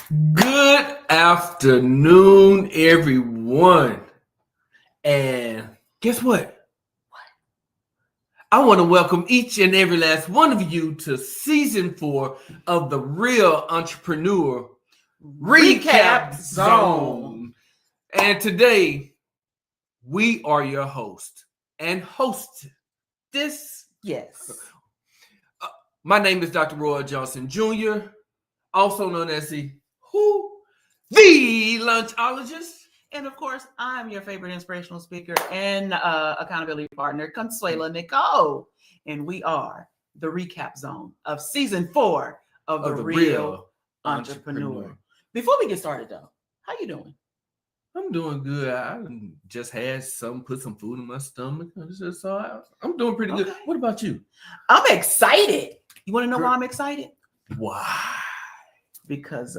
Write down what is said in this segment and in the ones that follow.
Good afternoon, everyone. And guess what? I want to welcome each and every last one of you to season 4 of the Real Entrepreneur Recap Zone. And today, we are your host and hostess. Yes. My name is Dr. Roy Johnson Jr., also known as the Lunchologist. And of course, I'm your favorite inspirational speaker and accountability partner, Consuela Nicole. And we are the recap zone of season 4 of the Real Entrepreneur. Before we get started, though, how you doing? I'm doing good. I just had put some food in my stomach. So I'm doing pretty good. What about you? I'm excited. You want to know why I'm excited? Why? Because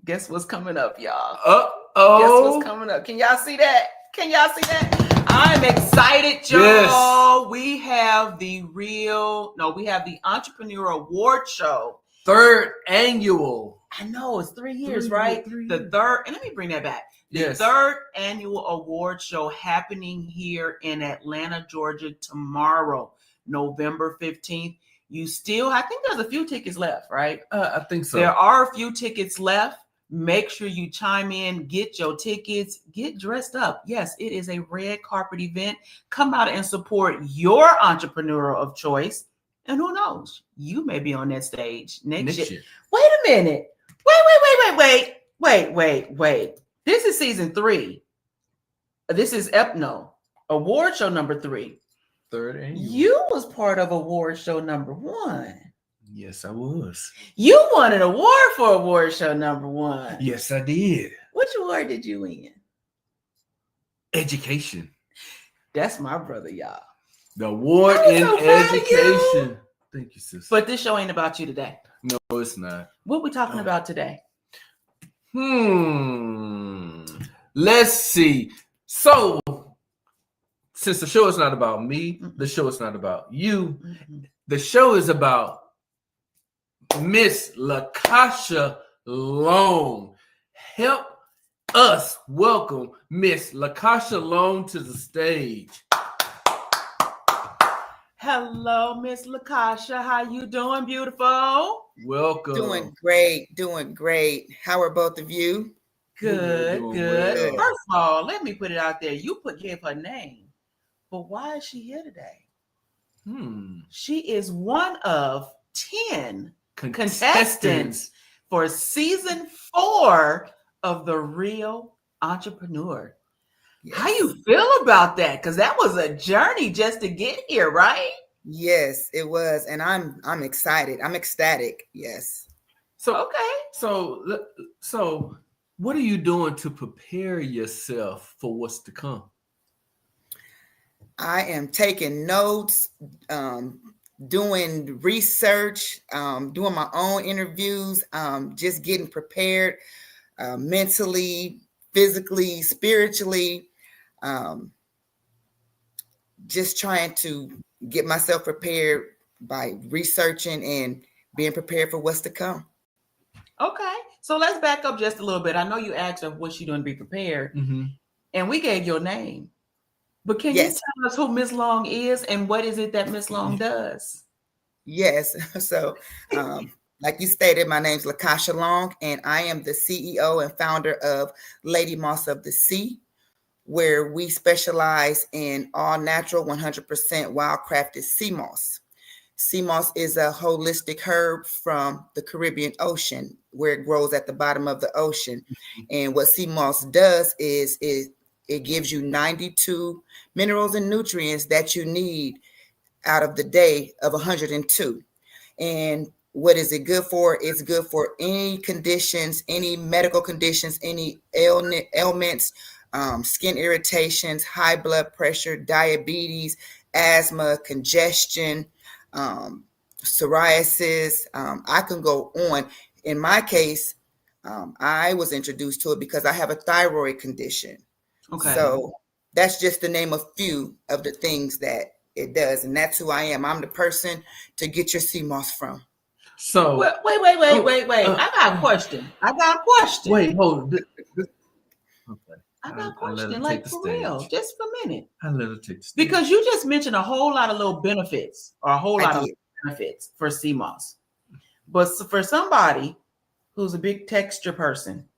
guess what's coming up, y'all? Uh-oh. Guess what's coming up? Can y'all see that? I'm excited, y'all. Yes. We have the Entrepreneur Award Show. 3rd annual. I know, it's 3 years, right? The third, and let me bring that back. The Yes. 3rd annual award show happening here in Atlanta, Georgia tomorrow, November 15th. I think there's a few tickets left, right? I think so. There are a few tickets left. Make sure you chime in, get your tickets, get dressed up. Yes, it is a red carpet event. Come out and support your entrepreneur of choice. And who knows, you may be on that stage next year. Wait a minute. Wait. This is season 3. This is award show number 3. 3rd annual. You was part of award show number 1. Yes, I was. You won an award for award show number 1. Yes, I did. Which award did you win? Education. That's my brother, y'all. The award in education. Thank you, sister. But this show ain't about you today. No, it's not. What we talking about today? Let's see. So, since the show is not about me, the show is not about you. The show is about Miss Lacosha Long. Help us welcome Miss Lacosha Long to the stage. Hello, Miss Lacosha. How you doing, beautiful? Welcome. Doing great. How are both of you? Good. Well. First of all, let me put it out there. You gave her name, but why is she here today? She is one of 10 contestants for season 4 of the Real Entrepreneur. Yes. How you feel about that? Because that was a journey just to get here, right? Yes, it was, and I'm excited. I'm ecstatic. Yes. So what are you doing to prepare yourself for what's to come? I am taking notes, doing research, doing my own interviews, just getting prepared mentally, physically, spiritually, just trying to get myself prepared by researching and being prepared for what's to come. Okay, so let's back up just a little bit. I know you asked her what she doing to be prepared, and we gave your name. But can you tell us who Miss Long is and what is it that Miss Long does? Yes. So, like you stated, my name's Lacosha Long, and I am the CEO and founder of Lady Moss of the Sea, where we specialize in all natural, 100% wild-crafted sea moss. Sea moss is a holistic herb from the Caribbean Ocean, where it grows at the bottom of the ocean. And what sea moss does is it gives you 92 minerals and nutrients that you need out of the day of 102. And what is it good for? It's good for any conditions, any medical conditions, any ailments, skin irritations, high blood pressure, diabetes, asthma, congestion, psoriasis. I can go on. In my case, I was introduced to it because I have a thyroid condition. Okay. So that's just to name a few of the things that it does. And that's who I am. I'm the person to get your sea moss from. So wait. I got a question. Wait, hold. Okay. I got a I'll let her question, take like the for stage. real, just for a minute. I'll let her take the stage. Because you just mentioned a whole lot of little benefits or a whole lot of benefits for CMOS. But for somebody who's a big texture person,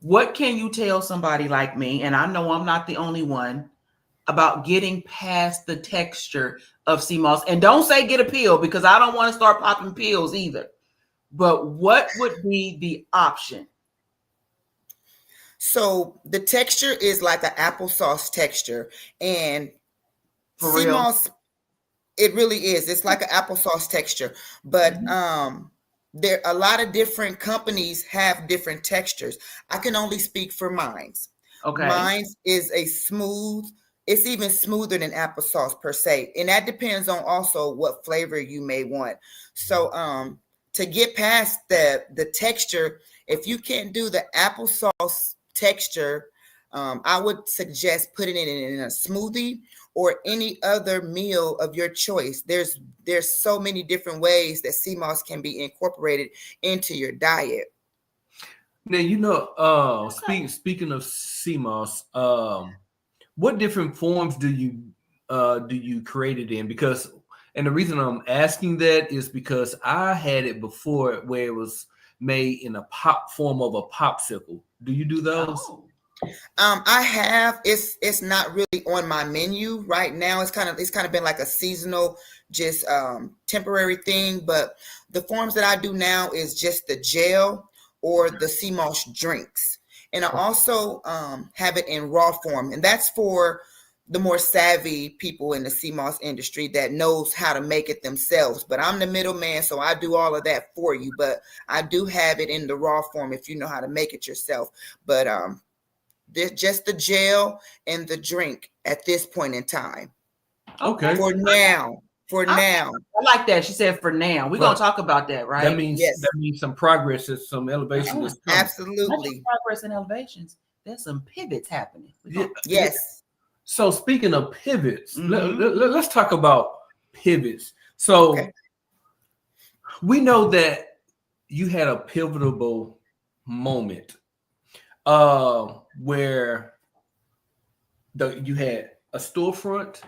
what can you tell somebody like me, and I know I'm not the only one, about getting past the texture of CMOS? And don't say get a pill, because I don't want to start popping pills either. But what would be the option? So the texture is like an applesauce texture, and For CMOS, real? it really is. It's like an applesauce texture, but there a lot of different companies have different textures. I can only speak for mine's. Okay. Mine's is a smooth. It's even smoother than applesauce per se, and that depends on also what flavor you may want. So to get past the texture, if you can't do the applesauce texture, I would suggest putting it in a smoothie or any other meal of your choice. There's so many different ways that CMOS can be incorporated into your diet. Now, speaking of CMOS, what different forms do you create it in? Because, and the reason I'm asking that is because I had it before where it was made in a form of a popsicle. Do you do those? Oh. I have. It's not really on my menu right now. It's kind of been like a seasonal, just temporary thing. But the forms that I do now is just the gel or the CMOS drinks, and I also have it in raw form, and that's for the more savvy people in the CMOS industry that knows how to make it themselves. But I'm the middleman, so I do all of that for you. But I do have it in the raw form if you know how to make it yourself. But just the gel and the drink at this point in time. Okay. For now. I like that. She said for now. We're going to talk about that, right? That means some progress and some elevation. Absolutely. Progress and elevations. There's some pivots happening. Yes. So speaking of pivots, let's talk about pivots. So we know that you had a pivotal moment where you had a storefront.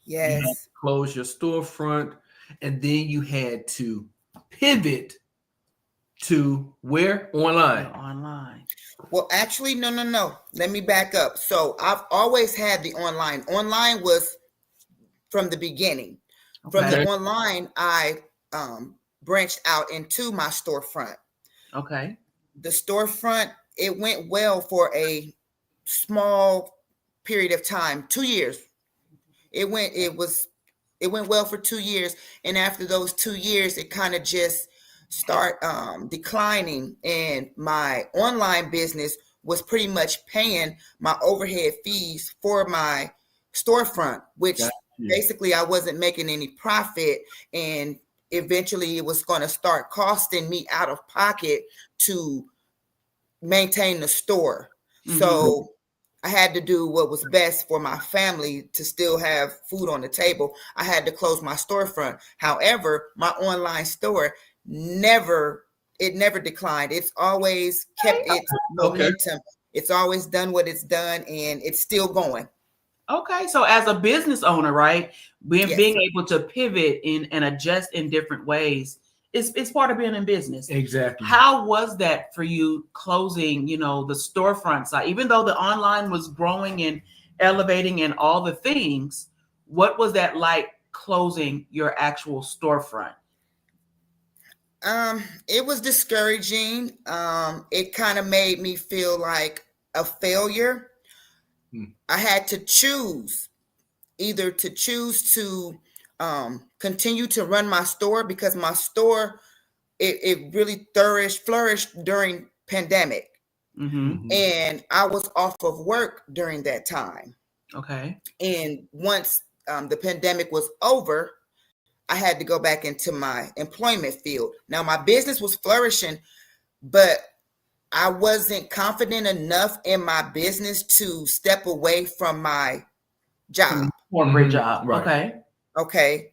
Yes. You had to close your storefront, and then you had to pivot to where? Online. Well, actually, no. Let me back up. So I've always had the online. Online was from the beginning. Okay. From the online, I branched out into my storefront. Okay. The storefront, it went well for a small period of time, 2 years. It went well for 2 years, and after those 2 years, it kind of just start declining, and my online business was pretty much paying my overhead fees for my storefront, which basically I wasn't making any profit, and eventually it was going to start costing me out of pocket to maintain the store. So I had to do what was best for my family to still have food on the table. I had to close my storefront. However, my online store never declined. It's always kept its momentum. It's always done what it's done, and it's still going. Okay, so as a business owner, right, being able to pivot and adjust in different ways, it's part of being in business. Exactly. How was that for you closing, the storefront side? Even though the online was growing and elevating and all the things, what was that like closing your actual storefront? It was discouraging. It kind of made me feel like a failure. I had to choose either to continue to run my store, because my store, it really flourished during pandemic. And I was off of work during that time. Okay. And once the pandemic was over, I had to go back into my employment field. Now my business was flourishing, but I wasn't confident enough in my business to step away from my job. Corporate job. Right. Okay.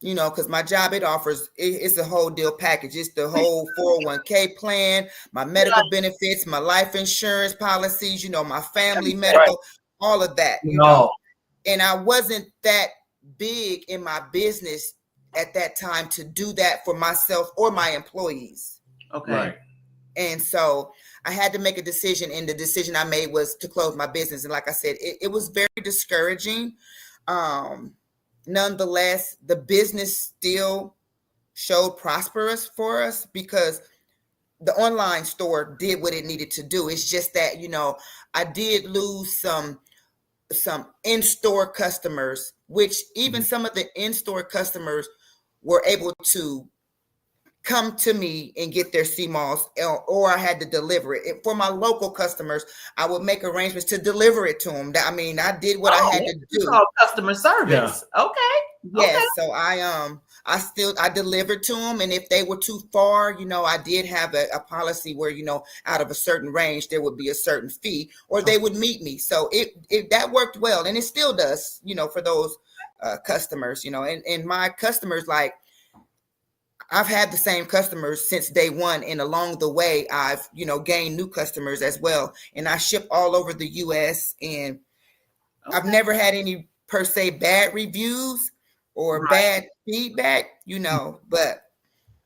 you know, because my job, it's a whole deal package. It's the whole 401k plan, my medical benefits, my life insurance policies, you know, my family medical, all of that, you know. And I wasn't that big in my business at that time to do that for myself or my employees. Okay. Right. And so I had to make a decision, and the decision I made was to close my business. And like I said, it was very discouraging. Nonetheless, the business still showed prosperous for us because the online store did what it needed to do. It's just that, you know, I did lose some in-store customers, which even some of the in-store customers were able to come to me and get their CMOS, or I had to deliver it. For my local customers, I would make arrangements to deliver it to them. I mean, I did what I had to do. Called customer service. Yeah. Okay. Yes. Okay. So I delivered to them. And if they were too far, you know, I did have a policy where, you know, out of a certain range, there would be a certain fee, or they would meet me. So it that worked well. And it still does, you know, for those customers, you know, and my customers, like, I've had the same customers since day one, and along the way, I've, you know, gained new customers as well. And I ship all over the U.S. and I've never had any per se bad reviews or bad feedback, you know. But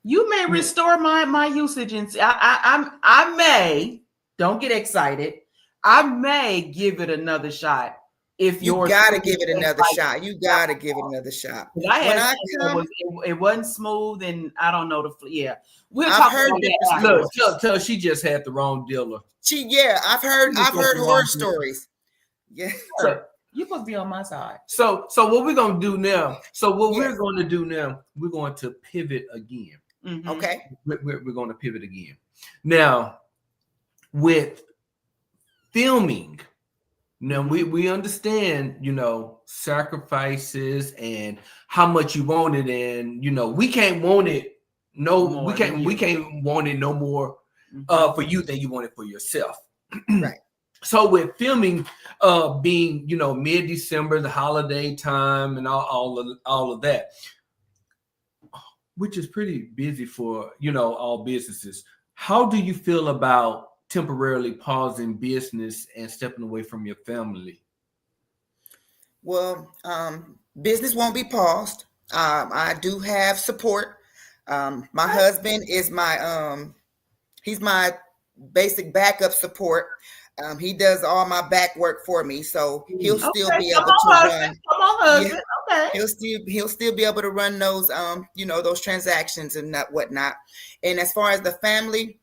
you may restore my usage, and I may, don't get excited, I may give it another shot. If you gotta give it another shot, you gotta give it another shot. It wasn't smooth, and I don't know I've heard look, tell she just had the wrong dealer. I've heard horror stories. Yeah, so you're supposed to be on my side. So what we're gonna do now? We're going to do now? We're going to pivot again. Mm-hmm. Okay, we're going to pivot again now with filming. Now we understand, you know, sacrifices and how much you want it, and you know we can't want it. We can't want it no more for you than you want it for yourself. Right. So with filming, being, you know, mid-December, the holiday time, and all of that, which is pretty busy for, you know, all businesses. How do you feel about temporarily pausing business and stepping away from your family? Well, business won't be paused. I do have support. My husband is he's my basic backup support. He does all my back work for me, so he'll still be able to run. Come on, husband. Okay. He'll still be able to run those you know, those transactions and whatnot. And as far as the family,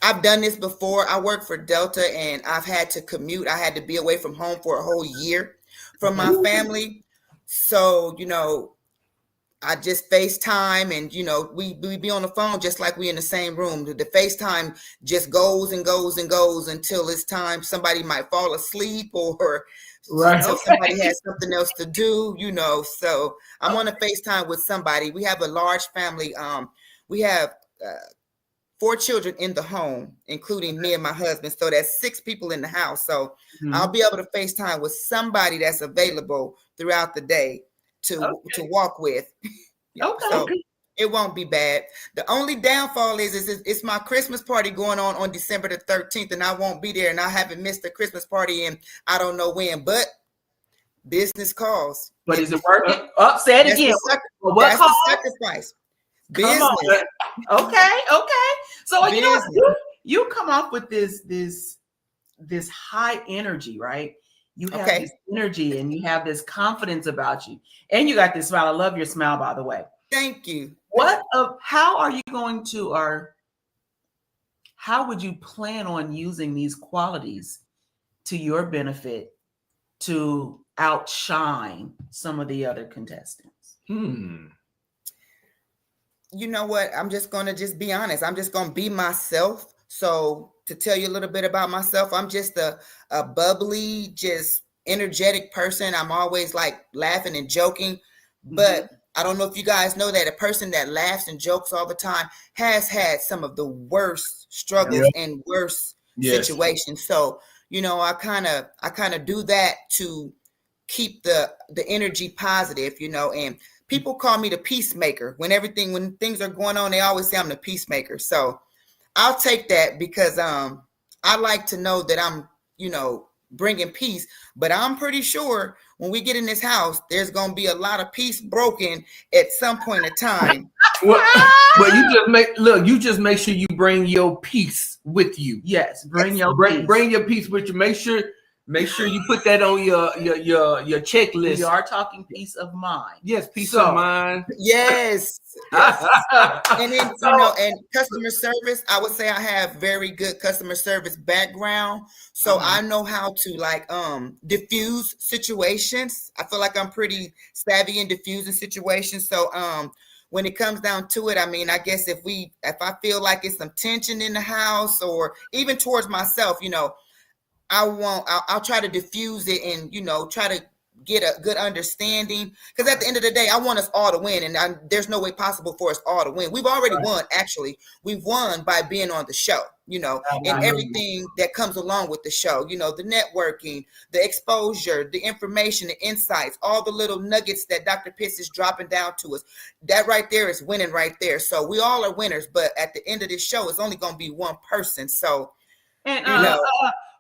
I've done this before. I worked for Delta, and I've had to commute. I had to be away from home for a whole year from my family. So, you know, I just FaceTime, and, you know, we be on the phone just like we in the same room. The FaceTime just goes and goes and goes until it's time. Somebody might fall asleep, or until somebody has something else to do, you know. So I'm on a FaceTime with somebody. We have a large family. We have 4 children in the home, including me and my husband. So that's 6 people in the house. So I'll be able to FaceTime with somebody that's available throughout the day to walk with. So it won't be bad. The only downfall is it's my Christmas party going on December the 13th, and I won't be there, and I haven't missed the Christmas party in I don't know when, but business calls. But is it working? Say it again. That's the sacrifice. Business. Okay. So business. You know, you come up with this high energy, right? You have this energy, and you have this confidence about you, and you got this smile. I love your smile, by the way. Thank you. How are you going to, or how would you plan on using these qualities to your benefit to outshine some of the other contestants? You know what? I'm just going to be honest. I'm just going to be myself. So to tell you a little bit about myself, I'm just a bubbly, just energetic person. I'm always like laughing and joking, but I don't know if you guys know that a person that laughs and jokes all the time has had some of the worst struggles and worst situations. So, you know, I kind of do that to keep the energy positive, and people call me the peacemaker. When things are going on, they always say I'm the peacemaker. So I'll take that because I like to know that I'm, bringing peace. But I'm pretty sure when we get in this house, there's going to be a lot of peace broken at some point in time. Well, you just make sure you bring your peace with you. Yes, bring your peace with you. Make sure you put that on your checklist. We are talking peace of mind. Yes, peace of mind. Yes. And then and customer service, I would say I have very good customer service background. So I know how to diffuse situations. I feel like I'm pretty savvy in diffusing situations. So when it comes down to it, I mean, I guess if I feel like it's some tension in the house or even towards myself, I'll try to diffuse it and, try to get a good understanding. Because at the end of the day, I want us all to win. And there's no way possible for us all to win. We've already won, actually. We've won by being on the show, and everything that comes along with the show, the networking, the exposure, the information, the insights, all the little nuggets that Dr. Pitts is dropping down to us. That right there is winning right there. So we all are winners. But at the end of this show, it's only going to be one person. So,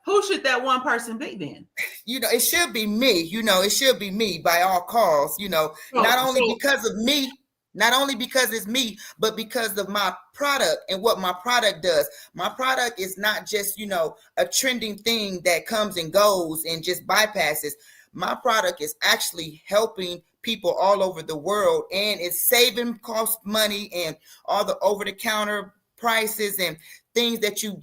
who should that one person be then? It should be me. It should be me by all calls, not only because of me, not only because it's me, but because of my product and what my product does. My product is not just, a trending thing that comes and goes and just bypasses. My product is actually helping people all over the world, and it's saving cost money and all the over-the-counter prices and things that you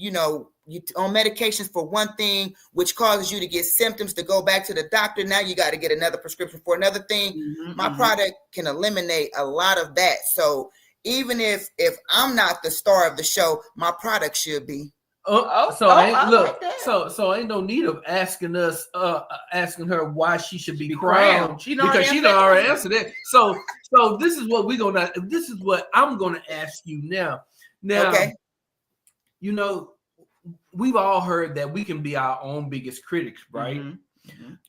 on medications for one thing, which causes you to get symptoms to go back to the doctor. Now you got to get another prescription for another thing. My product can eliminate a lot of that. So even if I'm not the star of the show, my product should be. So ain't no need of asking her why she should be crowned because she done already answered it. So this is what I'm gonna ask you now. Now, okay. We've all heard that we can be our own biggest critics, right?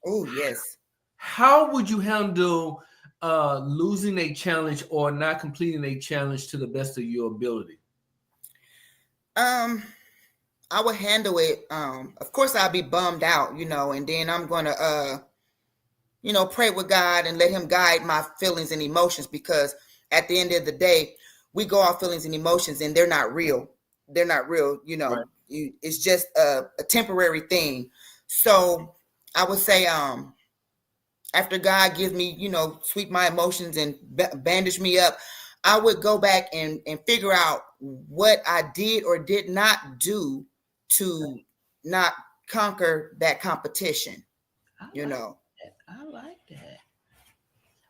Oh, yes. How would you handle losing a challenge or not completing a challenge to the best of your ability? I would handle it. Of course, I'll be bummed out, and then I'm going to, pray with God and let him guide my feelings and emotions, because at the end of the day, we go off feelings and emotions and they're not real. They're not real, Right. It's just a temporary thing. So I would say, after God gives me, sweep my emotions and bandage me up, I would go back and figure out what I did or did not do to not conquer that competition. I like that.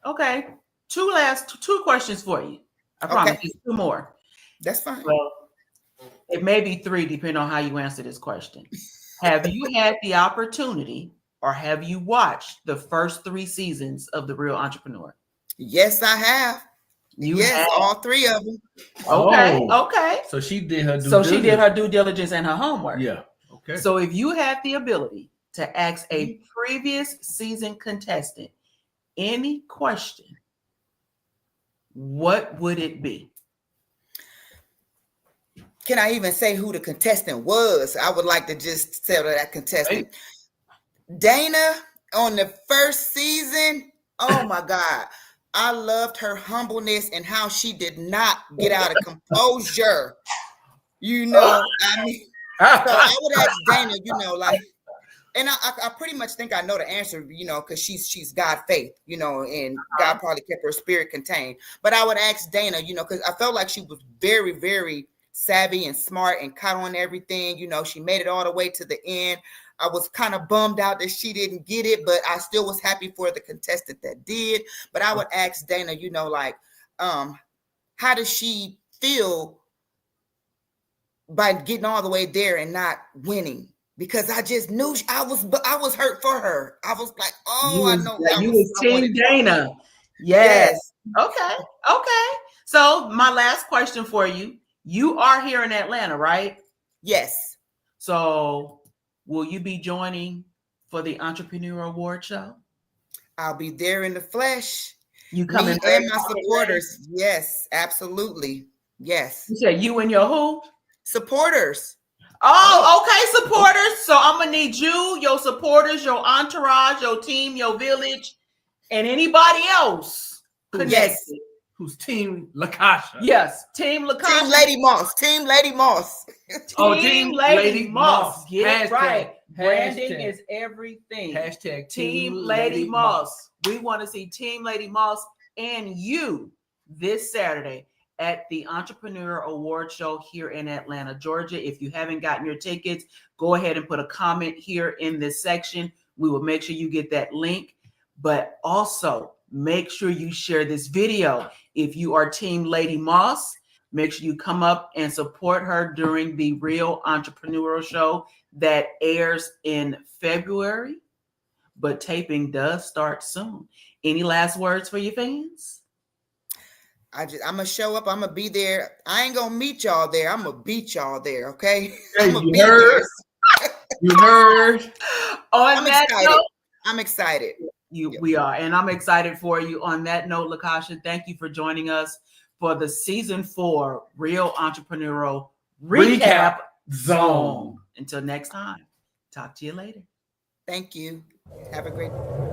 Okay. Two questions for you. I promise you 2 more. That's fine. Well, it may be 3, depending on how you answer this question. Have you had the opportunity or have you watched the first 3 seasons of The Real Entrepreneur? Yes, I have. Yes, all 3 of them. Okay. So she did her due diligence and her homework. Yeah. Okay. So if you had the ability to ask a previous season contestant any question, what would it be? Can I even say who the contestant was? I would like to just tell that contestant. Right. Dana on the first season. Oh my God. I loved her humbleness and how she did not get out of composure. I mean, so I would ask Dana, and I pretty much think I know the answer, because she's God faith, and God probably kept her spirit contained. But I would ask Dana, because I felt like she was very, very savvy and smart and caught on everything. She made it all the way to the end. I was kind of bummed out that she didn't get it, but I still was happy for the contestant that did. But I would ask Dana, how does she feel by getting all the way there and not winning? Because I just knew I was hurt for her. I was like, I know. You was Team Dana. Yes. Okay. So my last question for you. You are here in Atlanta, right? Yes. So will you be joining for the Entrepreneur Award show? I'll be there in the flesh. You coming Me and my supporters. Yes, absolutely. Yes. You said you and your who? Supporters. Oh, okay, supporters. So I'm gonna need you, your supporters, your entourage, your team, your village, and anybody else connected. Yes. Who's Team Lacosha? Yes, Team Lacosha. Team Lady Moss. Team Lady Moss. Team Lady Moss. Get Hashtag, right. Branding hashtag. is everything. Hashtag Team Lady Moss. We want to see Team Lady Moss and you this Saturday at the Entrepreneur Award Show here in Atlanta, Georgia. If you haven't gotten your tickets, go ahead and put a comment here in this section. We will make sure you get that link, but also make sure you share this video. If you are Team Lady Moss, make sure you come up and support her during the Real Entrepreneurial Show that airs in February, but taping does start soon. Any last words for your fans? I'm gonna show up. I'm gonna be there. I ain't gonna meet y'all there. I'm gonna beat y'all there. Okay. Hey, you heard? You heard? On that note, I'm excited. We are, and I'm excited for you. On that note, Lacosha, thank you for joining us for the season 4 Real Entrepreneurial Recap Zone. Until next time, talk to you later. Thank you. Have a great day.